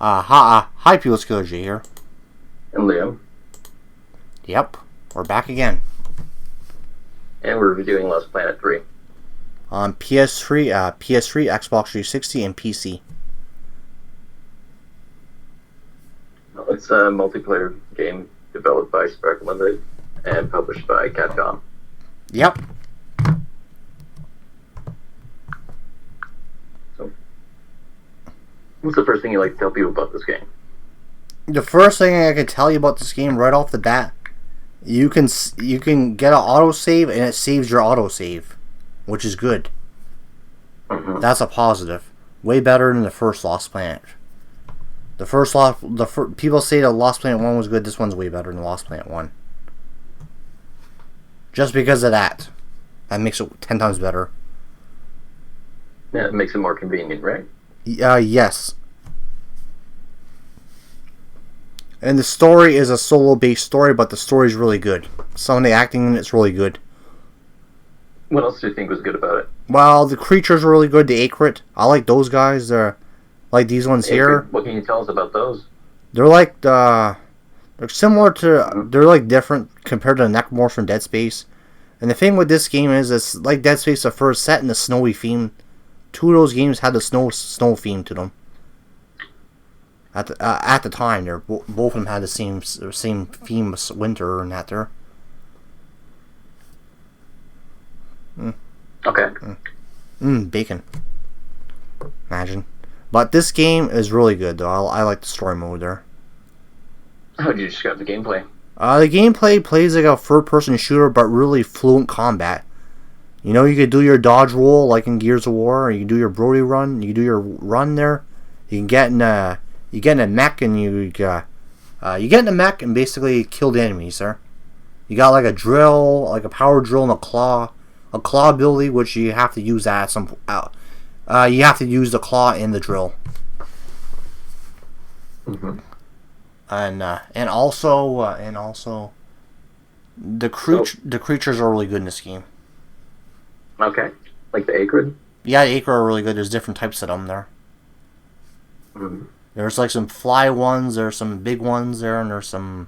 Hi, People Skiller J here. And Liam. Yep, we're back again. And we're reviewing Lost Planet 3. On PS3, Xbox 360, and PC. It's a multiplayer game developed by Spark Limited and published by Capcom. Yep. So, what's the first thing you'd like to tell people about this game? The first thing I can tell you about this game right off the bat, you can get an autosave and it saves your autosave, which is good. Mm-hmm. That's a positive. Way better than the first Lost Planet. People say that Lost Planet 1 was good. This one's way better than Lost Planet 1. Just because of that. That makes it 10 times better. Yeah, it makes it more convenient, right? Yes. And the story is a solo-based story, but the story is really good. Some of the acting in it's really good. What else do you think was good about it? Well, the creatures are really good. The Acrit, I like those guys. They're like these ones here. What can you tell us about those? They're like they're similar to. They're like different compared to the Necromorphs from Dead Space. And the thing with this game is, it's like Dead Space, the first, set in the snowy theme. Two of those games had the snow theme to them. At the time, both of them had the same theme of winter and that there. Okay. Bacon. Imagine. But this game is really good, though. I like the story mode there. How would you describe the gameplay? The gameplay plays like a third-person shooter, but really fluent combat. You know, you could do your dodge roll like in Gears of War, or you can do your Brody run. You can do your run there. You can get in a mech and you get in a mech and basically kill the enemies there. You got like a drill, like a power drill, and a claw ability, which you have to use that at some. You have to use the claw and the drill. Mm-hmm. And also the creatures are really good in this game. Okay, like the Acrid. Yeah, the Acrid are really good. There's different types of them there. Mm-hmm. There's like some fly ones. There's some big ones there, and there's some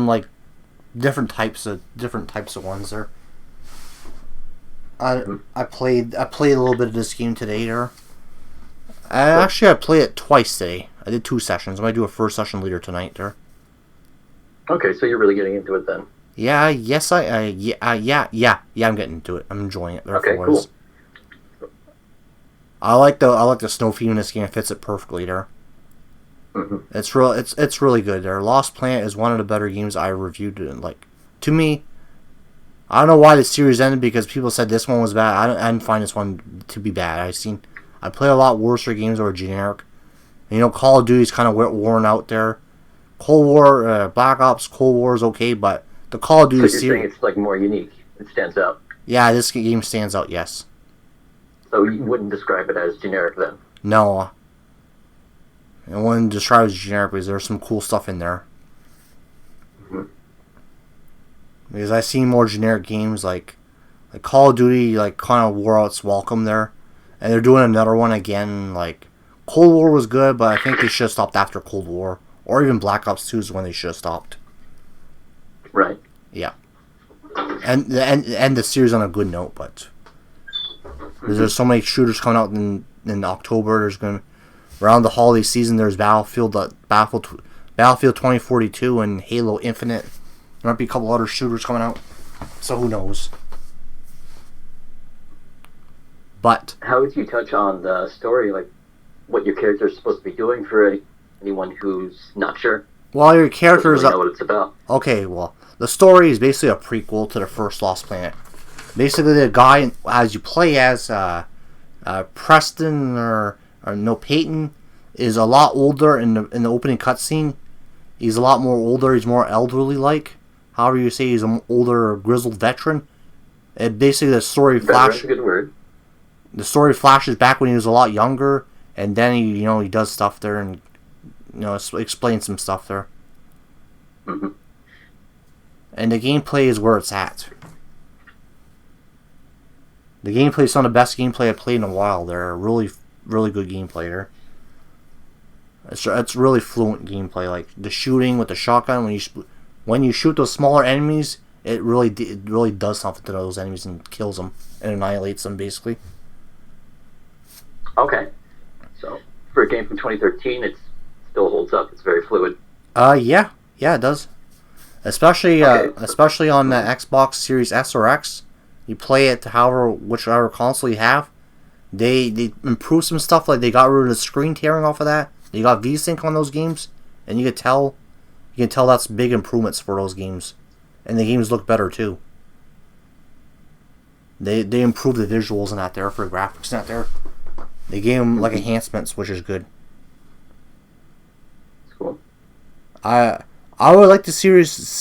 like different types of ones there. I played a little bit of this game today there. I played it twice today. I did 2 sessions. I'm gonna do a first session later tonight there. Okay, so you're really getting into it then. Yeah. Yes. I'm getting into it. I'm enjoying it. Okay, cool. I like the snow theme in this game. It fits it perfectly there. Mm-hmm. It's really good there. Lost Planet is one of the better games I reviewed. Like, to me, I don't know why the series ended, because people said this one was bad. I didn't find this one to be bad. I play a lot worse games that were generic. And, you know, Call of Duty's kind of worn out there. Cold War, Black Ops, Cold War is okay, but the Call of Duty series. So you're saying it's like more unique. It stands out. Yeah, this game stands out. Yes. So you wouldn't describe it as generic then? No. I wouldn't describe it as generic because there's some cool stuff in there. Mm-hmm. Because I've seen more generic games like Call of Duty, like, kind of wore out its welcome there. And they're doing another one again. Like, Cold War was good, but I think they should have stopped after Cold War. Or even Black Ops 2 is when they should have stopped. Right. Yeah. And the series on a good note, but there's so many shooters coming out in October. There's going to, around the holiday season, there's Battlefield 2042 and Halo Infinite. There might be a couple other shooters coming out, so who knows. But how would you touch on the story, like what your character is supposed to be doing for anyone who's not sure? Well, your character is know what it's about. Okay, well, the story is basically a prequel to the first Lost Planet. Basically, the guy, as you play as Preston Peyton, is a lot older in the opening cutscene. He's a lot more older. He's more elderly-like. However you say, he's an older, grizzled veteran. And basically, the story flashes. Good word. The story flashes back when he was a lot younger, and then he does stuff there and explains some stuff there. Mm-hmm. And the gameplay is where it's at. The gameplay is some of the best gameplay I've played in a while. They're really, really good gameplay there. It's really fluent gameplay. Like the shooting with the shotgun, when you shoot those smaller enemies, it really does something to those enemies and kills them and annihilates them basically. Okay. So for a game from 2013, it still holds up. It's very fluid. Yeah, it does. Especially on the Xbox Series S or X, you play it to whichever console you have. They improved some stuff, like they got rid of the screen tearing off of that. They got VSync on those games, and you can tell that's big improvements for those games, and the games look better too. They improved the visuals in that there for the graphics in that there. They gave them like enhancements, which is good. Cool. I would like to see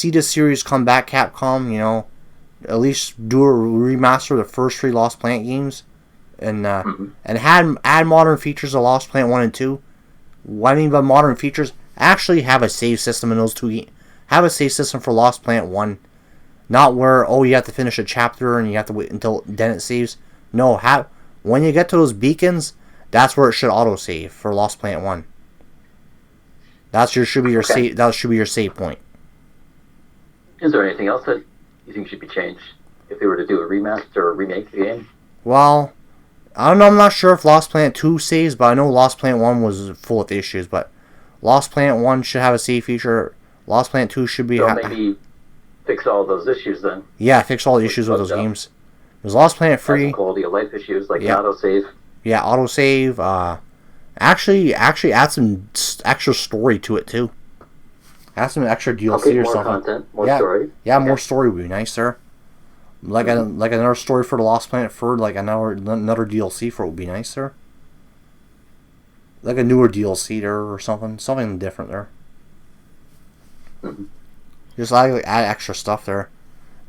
this series come back, Capcom. You know, at least do a remaster of the first 3 Lost Planet games, and add modern features of Lost Planet 1 and 2. What I mean by modern features, actually have a save system in those 2. Have a save system for Lost Planet 1, not where you have to finish a chapter and you have to wait until then it saves. No, when you get to those beacons, that's where it should auto save for Lost Planet 1. That should be your save point. Is there anything else that you think should be changed if they were to do a remaster or remake of the game? Well, I don't know. I'm not sure if Lost Planet 2 saves, but I know Lost Planet 1 was full of issues. But Lost Planet 1 should have a save feature. Lost Planet 2 should be. So maybe fix all those issues then. Yeah, fix all the issues with those games. There's Lost Planet 3. Quality of life issues like autosave. Yeah, autosave. Actually add some extra story to it too. Add some extra DLC or more something. Content, more story. Yeah, more story would be nice, sir. Like another story for the Lost Planet 3, like another DLC for it would be nice, sir. Like a newer DLC there or something different there. Mm-hmm. Just add extra stuff there.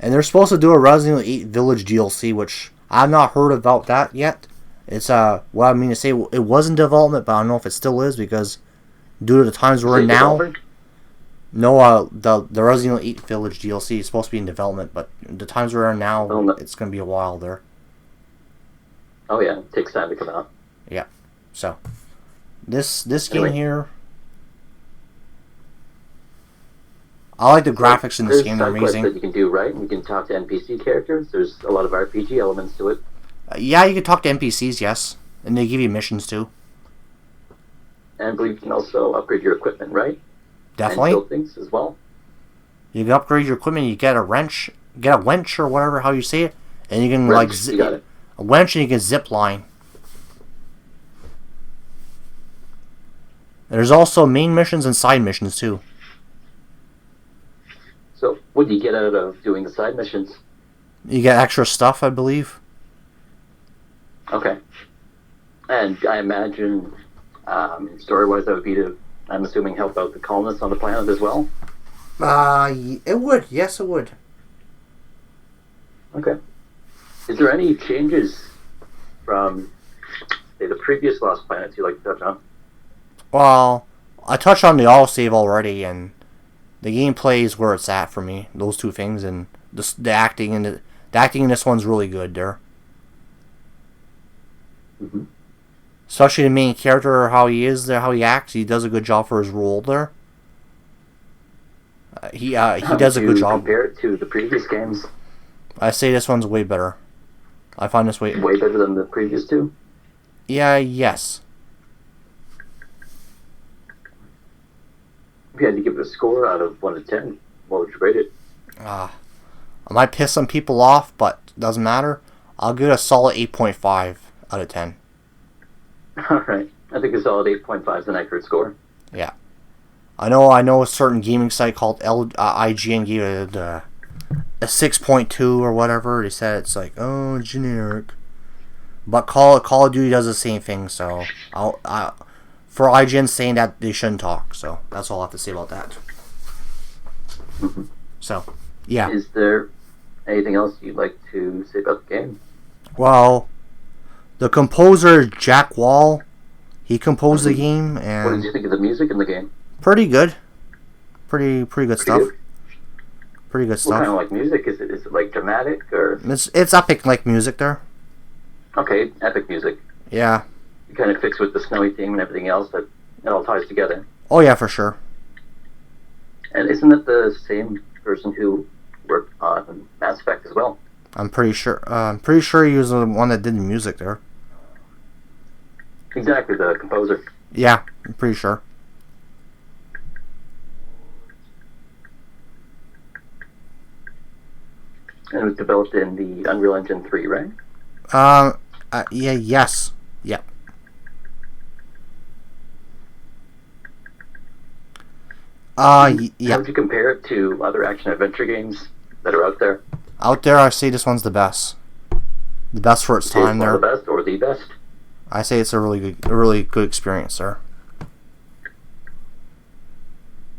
And they're supposed to do a Resident Evil 8 Village DLC, which I've not heard about that yet. It's what I mean to say, it was in development, but I don't know if it still is, because due to the times we're in now. No, the Resident Evil 8 Village DLC is supposed to be in development, but the times we're in now, it's going to be a while there. Oh yeah, it takes time to come out. Yeah, so this game here, I like the graphics in this game. They're amazing. That you can do, right? You can talk to NPC characters. There's a lot of RPG elements to it. Yeah, you can talk to NPCs, yes, and they give you missions too. And I believe you can also upgrade your equipment, right? Definitely. And build things as well. You can upgrade your equipment. You get a wench or whatever how you say it, and you can a wench, and you can zip line. There's also main missions and side missions too. So, what do you get out of doing the side missions? You get extra stuff, I believe. Okay. And I imagine, story-wise, that would be to, I'm assuming, help out the colonists on the planet as well? It would. Yes, it would. Okay. Is there any changes from, say, the previous Lost Planets you'd like to touch on? Well, I touched on the autosave already, and the gameplay is where it's at for me. Those 2 things, and the acting in this one's really good there. Mm-hmm. Especially the main character, how he is there, how he acts. He does a good job for his role there. He does a good job. Compare it to the previous games. I say this one's way better. I find this way better than the previous 2. Yeah. Yes. If you had to give it a score out of 1 to 10, what would you rate it? I might piss some people off, but it doesn't matter. I'll give it a solid 8.5 out of 10. Alright. I think a solid 8.5 is an accurate score. Yeah. I know a certain gaming site called IGN gave it a 6.2 or whatever. They said it's like, oh, generic. But Call of Duty does the same thing, so for IGN saying that they shouldn't talk, so that's all I have to say about that. Mm-hmm. So, yeah. Is there anything else you'd like to say about the game? Well, the composer Jack Wall, he composed the game, and what did you think of the music in the game? Pretty good. Pretty good stuff. Good? Pretty good stuff. What kind of like music is it? Is it like dramatic or? It's epic like music there. Okay, epic music. Yeah. You kind of fix with the snowy theme and everything else. That It all ties together. Oh yeah, for sure. And isn't it the same person who worked on Mass Effect as well? I'm pretty sure. I'm pretty sure he was the one that did the music there. Exactly, the composer. Yeah, I'm pretty sure. And it was developed in the Unreal Engine 3, right? Yeah, yes. Yep. How Yep. would you compare it to other action-adventure games that are out there? Out there, I say this one's the best. The best for its Is time one there. of the best or the best? I say it's a really good experience there.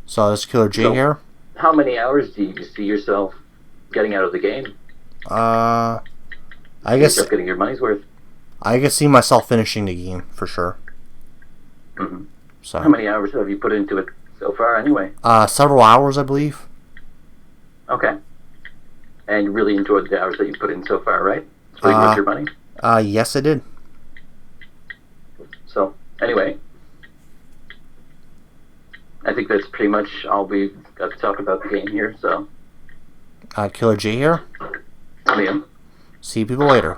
So this Killer J So, here. how many hours do you see yourself getting out of the game? I See guess yourself getting your money's worth. I can see myself finishing the game for sure. Mm-hmm. So How many hours have you put into it so far, anyway? several hours, I believe. Okay. And you really enjoyed the hours that you put in so far, right? It's really worth your money. Yes, I did. So, anyway, I think that's pretty much all we've got to talk about the game here. So, Killer J here. Liam. See you people later.